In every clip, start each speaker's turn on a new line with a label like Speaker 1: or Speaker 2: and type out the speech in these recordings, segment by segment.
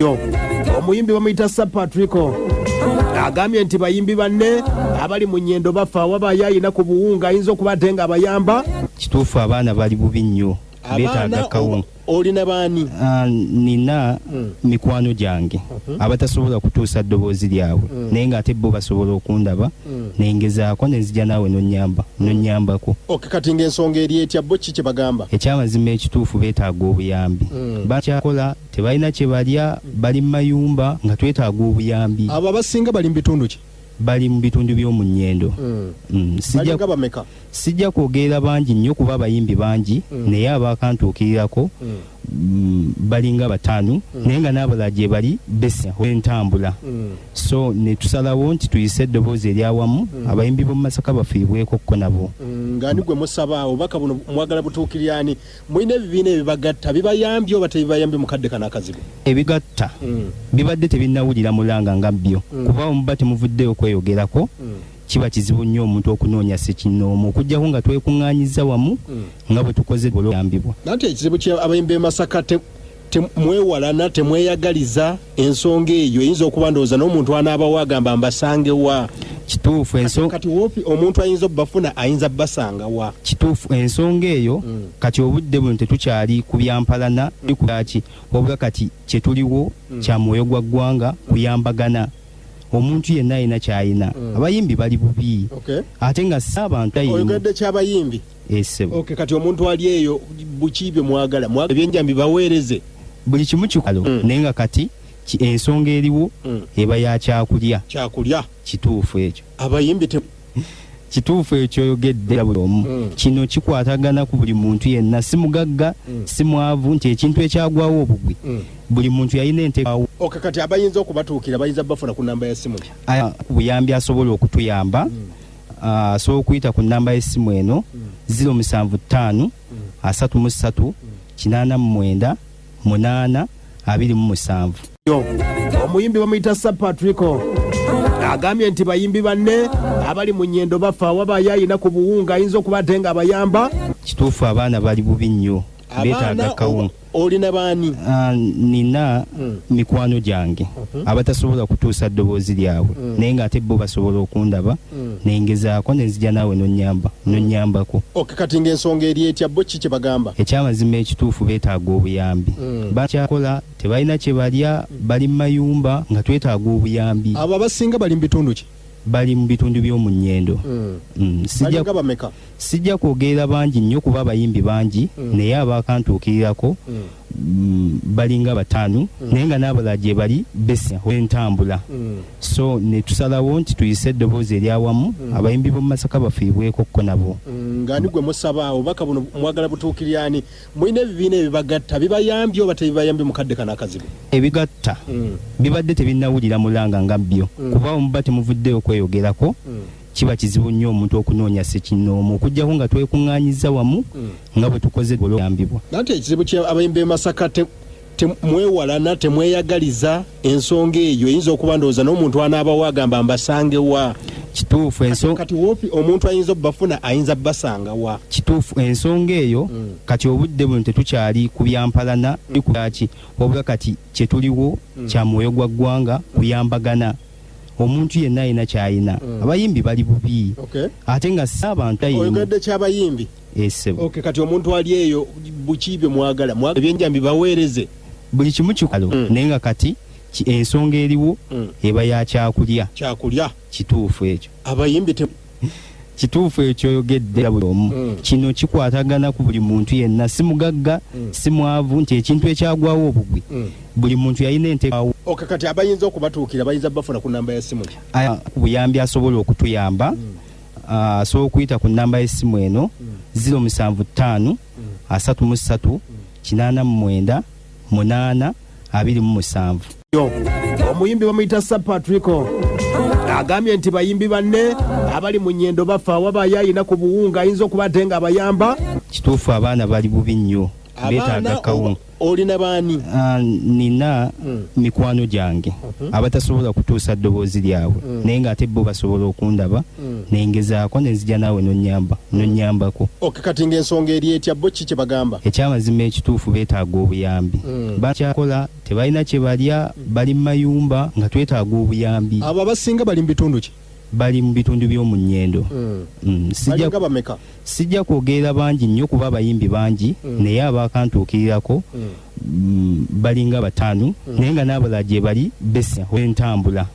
Speaker 1: Omuyimbi bamuyita Patrico agambye nti bayimbi banne abali mu nnyendo bafa awabayo ayina ku buwunga ayinza okuba nga abayamba.
Speaker 2: Kituufu abaana bali bubi nnyo beetaaga kawunga.
Speaker 1: Olina baani?
Speaker 2: Nina mikwano gyange abatasobola kutuusa ddoboozi lyabwe naye ng'ate bo basobola okundaba nengezaako nenzija naawe nonnyambako.
Speaker 1: Kati ng'ensonga eri etya bo ki kye bagamba?
Speaker 2: Ekyamazima ekituufu beetaaga obuyambi. Bakyakola tebalina kye balya, bali mu mayumba nga twetaaga obuyambi.
Speaker 1: Abo abasinga bali mu bitundu ki?
Speaker 2: Bali mu bitundu by'omu nnyendo. Sijja kwogerera bangi nnyo kuba abayimbi bangi naye abakantuukirirako balinga bataano naye nga n'abalala gye bali besa entambula. So ne tusalawo nti tuyise eddoboozi eryawamu abayimbi b'omu Masaka bafiibwekokko nabo.
Speaker 1: Ng'ani gwe musaba obubaka buno mwagala butuukirira ani? Mulina ebibiina ebibagatta bibayambye oba tebibayambye mu kadde kana akazibu?
Speaker 2: Ebigatta bibadde tebinnawulira mulanga nga byo kuba omuba temuvuddeyo kweyogerako. Kiba kizibu nnyo omuntu okunoonya ssekinnoomu okuggyako nga twekuŋŋaanyiza wamu nga bwe tukoze oluyambibwa. Nate ekizibu ky'abayimbi Masaka temwewalana temweyagaliza ensonga eyo eyinza okuba ndowooza n'omuntu anaabawo agamba mbasange wa. Kituufu ensonga kati wopi omuntu ayinza obbafuna ayinza basanga wa. Kituufu ensonga eyo kati obudde buno tetukyali ku byampalana bikaki wabula kati kye tuliwo kya mwoyo gwa ggwanga kuyambagana. Omuntu yenna ayina kyayina. Abayimbi bali bubi ate nga si abantu ayina. Oyogedde ky'abayimbi? Esebo. Kati omuntu ali eyo buki bye mwagala ebyenjambi baweereze buli kimu kikalo naye nga kati ensonga eriwo eba ya kyakulya. Kituufu ekyo abayimbi kituufu ekyo oyogedde buli omu. Kino kikwatagana ku buli muntu yenna, si mugagga si mwavu nti ekintu ekyagwawo obugwi buli muntu yalina enteekawo. Kati abayinza okubatuukira bayinza bafuna ku namba y'essimu buyambi asobola okutuyamba. Asobola okuyita ku namba y'essimu eno 075 33 89 8 27. Omuyimbi bamuyita Patrico agambye nti bayimbi banne abali mu nnyendo bafa awabayo ayina ku buwunga ayinza okuba nga abayamba. Kituufu abaana bali bubi nnyo beetaaga kawunga. Olina baani? Nina mikwano gyange abatasobola kutuusa ddoboozi lyabwe naye ng'ate bo basobola okundaba nengezaako nenzija naawe nonnyambako. Kati ng'ensonga eri etya bo ki kye bagamba? Ekyamazima ekituufu beetaaga obuyambi. Bakyakola tebalina kye balya, bali mu mayumba nga twetaaga obuyambi. Abo abasinga bali mu bitundu ki? Bali mu bitundu by'omu nnyendo. Sijja kwogerera bangi nnyo kuba abayimbi bangi naye abakantuukirirako balinga bataano naye nga n'abalala gye bali besa entambula. So ne tusalawo nti tuyise eddoboozi eryawamu abayimbi b'omu Masaka bafiibwekokko nabo. Ng'ani gwe musaba obubaka buno mwagala butuukirira ani? Mulina ebibiina ebibagatta bibayambye oba tebibayambye mu kadde kana akazibu? Ebigatta bibadde tebinnawulira mulanga nga byo kuba omuba temuvuddeyo kweyogerako. Kiba kizibu nnyo omuntu okunoonya ssekinnoomu okuggyako nga twekuŋŋaanyiza wamu nga bwe tukoze oluyambibwa. Nate ekizibu ky'abayimbi Masaka temwewalana temweyagaliza ensonga eyo eyinza okuba ndowooza n'omuntu anaabawo agamba mbasange wa. Kituufu ensonga kati wopi omuntu ayinza obbafuna ayinza basanga wa. Kituufu ensonga eyo kati obudde buno tetukyali ku byampalana bikaki wabula kati kye tuliwo kya mwoyo gwa ggwanga kuyambagana. Omuntu yenna ayina kyayina. Abayimbi bali bubi ate nga si abantu ayina. Oyogedde ky'abayimbi? Esebo. Kati omuntu ali eyo buki bye mwagala ebyenjambi baweereze buli kimu kikalo naye nga kati ensonga eriwo eba ya kyakulya. Kituufu ekyo abayimbi kituufu ekyo oyogedde buli omu. Kino kikwatagana ku buli muntu yenna, si mugagga si mwavu nti ekintu ekyagwawo obugwi buli muntu yalina enteekawo. Kati abayinza okubatuukira bayinza bafuna ku namba y'essimu buyambi asobola okutuyamba. Asobola okuyita ku namba y'essimu eno 075 33 89 8 27. Omuyimbi bamuyita Patrico agambye nti bayimbi banne abali mu nnyendo bafa awabayo ayina ku buwunga ayinza okuba nga abayamba. Kituufu abaana bali bubi nnyo betaaga kawunga.
Speaker 1: Olina baani?
Speaker 2: Nina mikwano gyange abatasobola kutuusa ddoboozi lyabwe naye ng'ate bo basobola okundaba nengezaako nenzija naawe nonnyambako.
Speaker 1: Kati ng'ensonga eri etya bo ki kye bagamba?
Speaker 2: Ekyamazima ekituufu beetaaga obuyambi. Bakyakola tebalina kye balya, bali mu mayumba nga twetaaga obuyambi.
Speaker 1: Abo abasinga bali mu bitundu ki?
Speaker 2: Bali mu bitundu by'omu nnyendo.
Speaker 1: Balinga bameka?
Speaker 2: Sijja kwogerera bangi nnyo kuba abayimbi bangi naye abakantuukirirako balinga bataano naye nga n'abalala gye bali besa entambula.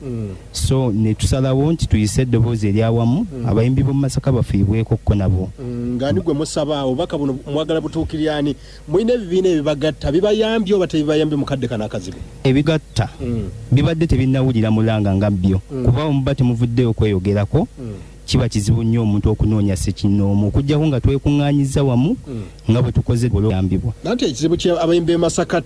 Speaker 2: So ne tusalawo nti tuyise eddoboozi eryawamu abayimbi b'omu Masaka bafiibwekokko nabo.
Speaker 1: Ng'ani gwe musaba obubaka buno mwagala butuukiryani? Mulina ebibiina ebibagatta bibayambye oba tebibayambye mukadde kana akazibu?
Speaker 2: Ebigatta bibadde tebinnawulira mulanga nga byo kuba omuba temuvuddeyo kweyogerako. Kiba kizibu nnyo omuntu okunoonya ssekinnoomu okuggyako nga twekuŋŋaanyiza wamu nga bwe tukoze oluyambibwa.
Speaker 1: Nati ekizibu ky'abayimbi b'e Masaka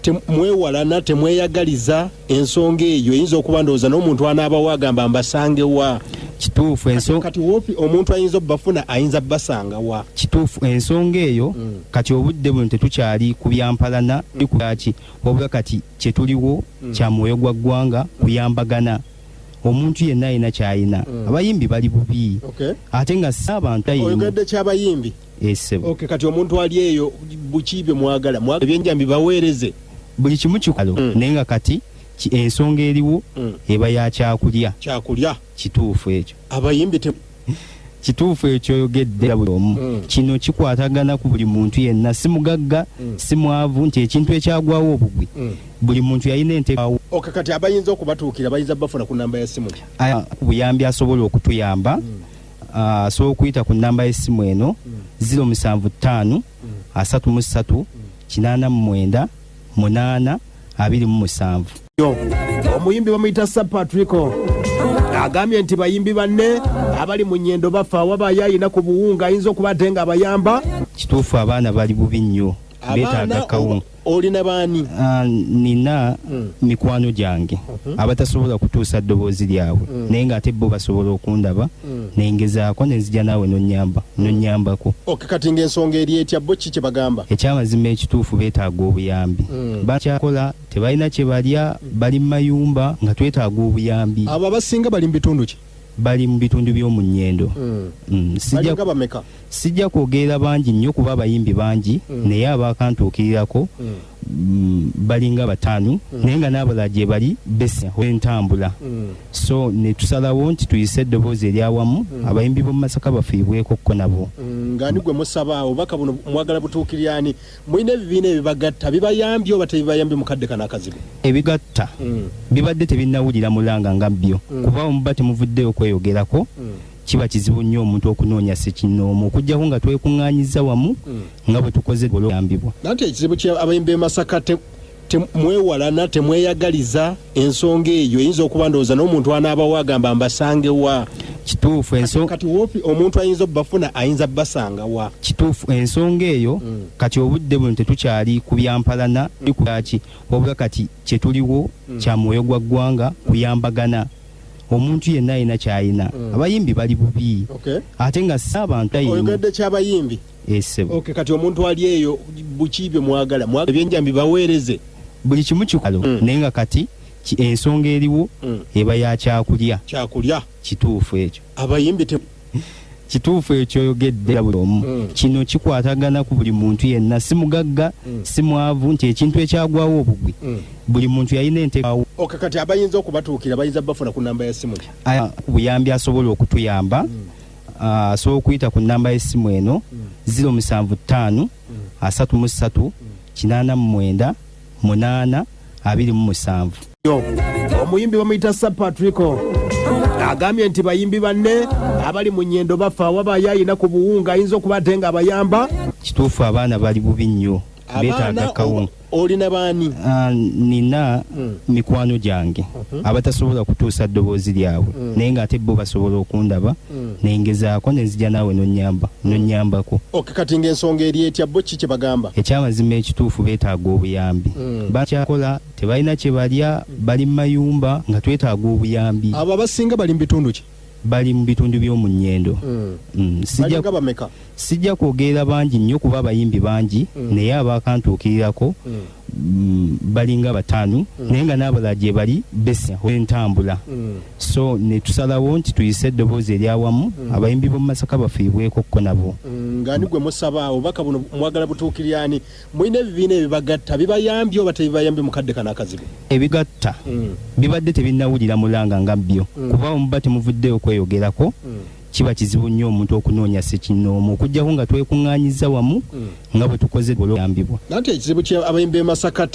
Speaker 1: temwewalana temweyagaliza ensonga eyo eyinza okuba ndowooza n'omuntu anaabawo agamba mbasange wa.
Speaker 2: Kituufu
Speaker 1: kati wopi omuntu ayinza obbafuna ayinza bbasanga wa.
Speaker 2: Kituufu ensonga eyo kati obudde buno tetukyali ku byampalana bikaki wabula kati kye tuliwo kya mwoyo gwa ggwanga kuyambagana. Omuntu yenna alina ky'alina. Abayimbi bali bubi ate nga si abantu
Speaker 1: oyogadde ky'abayimbi. Kati omuntu ali eyo buki bye mwagala ebyenjambi baweereze
Speaker 2: buli kimu kikalo naye nga kati ensonga eriwo eba ya kyakulya. Kituufu ekyo
Speaker 1: abayimbi
Speaker 2: kituufu ekyoyogedde buli omu. Kino kikwatagana ku buli muntu yenna, si mugagga si mwavu nti ekintu ekyagwawo obugwi buli muntu yalina enteekawo.
Speaker 1: Kati abayinza okubatuukira bayinza bafuna ku namba y'essimu ki?
Speaker 2: Ku buyambi asobola okutuyamba asobola okuyita ku namba y'essimu eno 075 33 89 8 27.
Speaker 1: Omuyimbi bamuyita Sapatrico agambye nti bayimbi banne abali mu nnyendo bafa awabayo ayina ku Kubuwunga ayinza okuba ate nga abayamba.
Speaker 2: Kituufu abaana bali bubi nnyo betaaga kawunga.
Speaker 1: Olina baani?
Speaker 2: Nina mikwano gyange abatasobola kutuusa ddoboozi lyabwe naye ng'ate bo basobola okundaba nengezaako nenzija naawe nonnyambako.
Speaker 1: Kati ng'ensonga eri etya bo ki kye bagamba?
Speaker 2: Ekyamazima ekituufu beetaaga obuyambi. Bakyakola tebalina kye balya, bali mu mayumba nga twetaaga obuyambi.
Speaker 1: Abo abasinga bali mu bitundu ki?
Speaker 2: Bali mu bitundu by'omu nnyendo.
Speaker 1: Balinga bameka?
Speaker 2: Sijja kwogerera bangi nnyo kuba abayimbi bangi naye abakantuukirirako balinga bataano naye nga n'abalala gye bali besa entambula. So ne tusalawo nti tuyise eddoboozi eryawamu abayimbi b'omu Masaka bafiibwekokko nabo.
Speaker 1: Ng'ani gwe musaba obubaka buno mwagala butuukiryani? Mulina ebibiina ebibagatta bibayambye oba tebibayambye mukadde kana akazibu?
Speaker 2: Ebigatta bibadde tebinnawulira mulanga nga byo kuba omuba temuvuddeyo kweyogerako. Kiba kizibu nnyo omuntu okunoonya ssekinnoomu okuggyako nga twekuŋŋaanyiza wamu nga bwe tukoze oluyambibwa. Nati
Speaker 1: ekizibu ky'abayimbi b'e Masaka temwewalana temweyagaliza ensonga eyo eyinza okuba ndowooza n'omuntu anaabawo agamba mbasange wa.
Speaker 2: Kituufu
Speaker 1: kati wopi omuntu ayinza obbafuna ayinza bbasanga wa.
Speaker 2: Kituufu ensonga eyo kati obudde buno tetukyali ku byampalana bikaki wabula kati kye tuliwo kya mwoyo gwa ggwanga kuyambagana. Omuntu yenna alina ky'alina. Abayimbi bali bubi ate nga si abantu
Speaker 1: oyogadde ky'abayimbi. Kati omuntu ali eyo buki bye mwagala ebyenjambi baweereze
Speaker 2: buli kimu kikalo naye nga kati ensonga eriwo eba ya kyakulya. Kituufu ekyo
Speaker 1: abayimbi
Speaker 2: kituufu ekyoyogedde buli omu. Kino kikwatagana ku buli muntu yenna, si mugagga si mwavu nti ekintu ekyagwawo obugwi buli muntu yalina enteekawo.
Speaker 1: Kati abayinza okubatuukira bayinza bafuna ku namba y'essimu ki?
Speaker 2: Ku buyambi asobola okutuyamba asobola okuyita ku namba y'essimu eno 075 33 89 8 27.
Speaker 1: Omuyimbi bamuyita Sapatrico agambye nti bayimbi banne abali mu nnyendo bafa awabayo ayina ku Kubuwunga ayinza okuba ate nga abayamba.
Speaker 2: Kituufu abaana bali bubi nnyo betaaga kawunga.
Speaker 1: Olina baani?
Speaker 2: Nina mikwano gyange abatasobola kutuusa ddoboozi lyabwe naye ng'ate bo basobola okundaba nengezaako nenzija naawe nonnyambako.
Speaker 1: Kati ng'ensonga eri etya bo ki kye bagamba?
Speaker 2: Ekyamazima ekituufu beetaaga obuyambi. Bakyakola tebalina kye balya, bali mu mayumba nga twetaaga obuyambi.
Speaker 1: Abo abasinga bali mu bitundu ki?
Speaker 2: bali mu bitundu by'omu nnyendo. Sijja kwogera bangi nnyo kuba abayimbi bangi naye abaakantuukirirako balinga 5 naye nga n'abalala gye bali besi entambula. So ne tusalawo nti tuyise eddoboozi eryawamu abayimbi b'omu Masaka bafiibwekokko nabo.
Speaker 1: Ng'ani gwe musaba obubaka buno mwagala butuukirira ani? Mulina ebibiina ebibagatta bibayambye oba tebibayambye mu kadde kano akazibu?
Speaker 2: Ebigatta bibadde tebinnawulira mulanga nga byo kuba omuba temuvuddeyo kweyogerako. Kiba kizibu nnyo omuntu okunoonya ssekinnoomu okuggyako nga twekuŋŋaanyiza wamu nga bwe tukoze oluyambibwa. Nate ekizibu ky'abayimbi b'e Masaka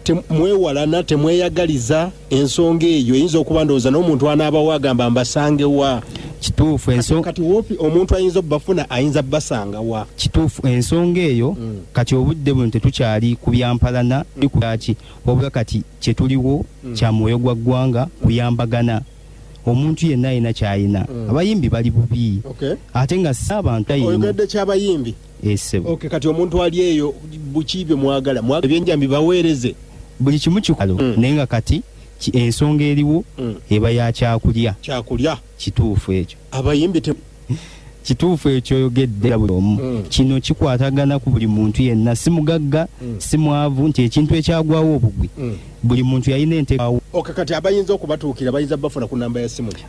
Speaker 2: temwewalana temweyagaliza ensonga eyo eyinza okuba ndowooza n'omuntu anaabawo agamba mbasange wa. Kituufu kati wopi omuntu ayinza obbafuna ayinza basanga wa. Kituufu ensonga eyo kati obudde buno tetukyali ku byampalana kaki wabula kati kye tuliwo kya mwoyo gwa ggwanga kuyambagana. Omuntu yenna ayina kyayina. Abayimbi bali bubi ate nga si abantu oyogedde ky'abayimbi esebo. Kati omuntu ali eyo bukiibyo mwagala ebyenjambi baweereze buli kimu kikalo naye nga kati ensonga eriwo eba ya kyakulya. Kituufu ekyo abayimbi kituufu ekyo oyogedde kino kikwatagana ku buli muntu yenna, si mugagga si mwavu, nti ekintu ekyagwawo obugwi buli muntu yalina enteekawo. Kati abayinza okubatuukira bayinza bafuna ku namba ya simu ki?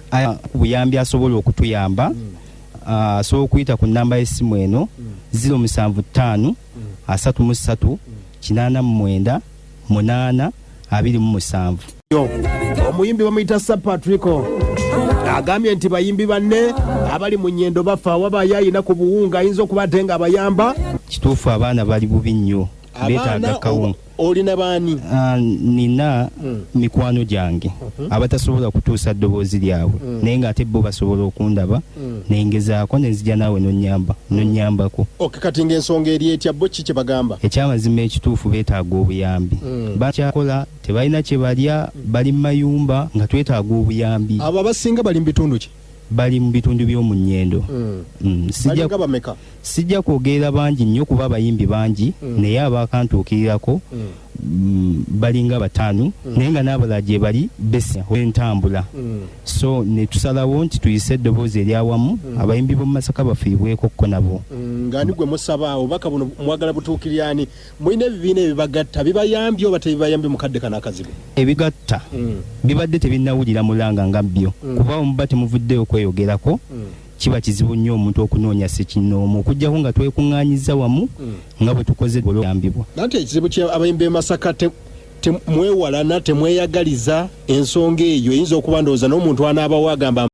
Speaker 2: Buyambi asobola okutuyamba asobola okuyita ku namba y'essimu eno 075 33 89 8 27. Omuyimbi bamuyita Sapatrico agambye nti bayimbi banne abali mu nnyendo bafa wabayo ayina ku Kubuwunga ayinza okuba ate nga abayamba. Kituufu abaana bali bubi nnyo beetaaga kawunga. Olina baani? Nina mikwano gyange abatasobola kutuusa ddoboozi lyabwe naye ng'ate bo basobola okundaba nengezaako nenzija naawe nonnyambako. Kati ng'ensonga eri etya bo ki kye bagamba? Ekyamazima ekituufu beetaaga obuyambi. Bakyakola tebalina kye balya, bali mu mayumba nga twetaaga obuyambi. Abo abasinga bali mu bitundu ki? Bali mu bitundu by'omu nnyendo. Sijja kwogera bangi nnyo kuba abayimbi bangi naye abaakantuukirirako balinga 5 naye nga n'abalala gye bali besi entambula. So ne tusalawo nti tuyise eddoboozi eryawamu abayimbi b'omu Masaka bafiibwekokko nabo. Ng'ani gwe musaba obubaka buno mwagala butuukirira ani? Mulina ebibiina ebibagatta bibayambye oba tebibayambye mu kadde kano akazibu? Ebigatta bibadde tebinnawulira mulanga nga byo kuba omuba temuvuddeyo kweyogerako. Kiba kizibu nnyo omuntu okunoonya ssekinnoomu okuggyako nga twekuŋŋaanyiza wamu nga bwe tukoze oluyambibwa. Nate ekizibu ky'abayimbi b'e Masaka temwewalana temweyagaliza ensonga eyo eyinza okuba ndowooza n'omuntu anaabawo agamba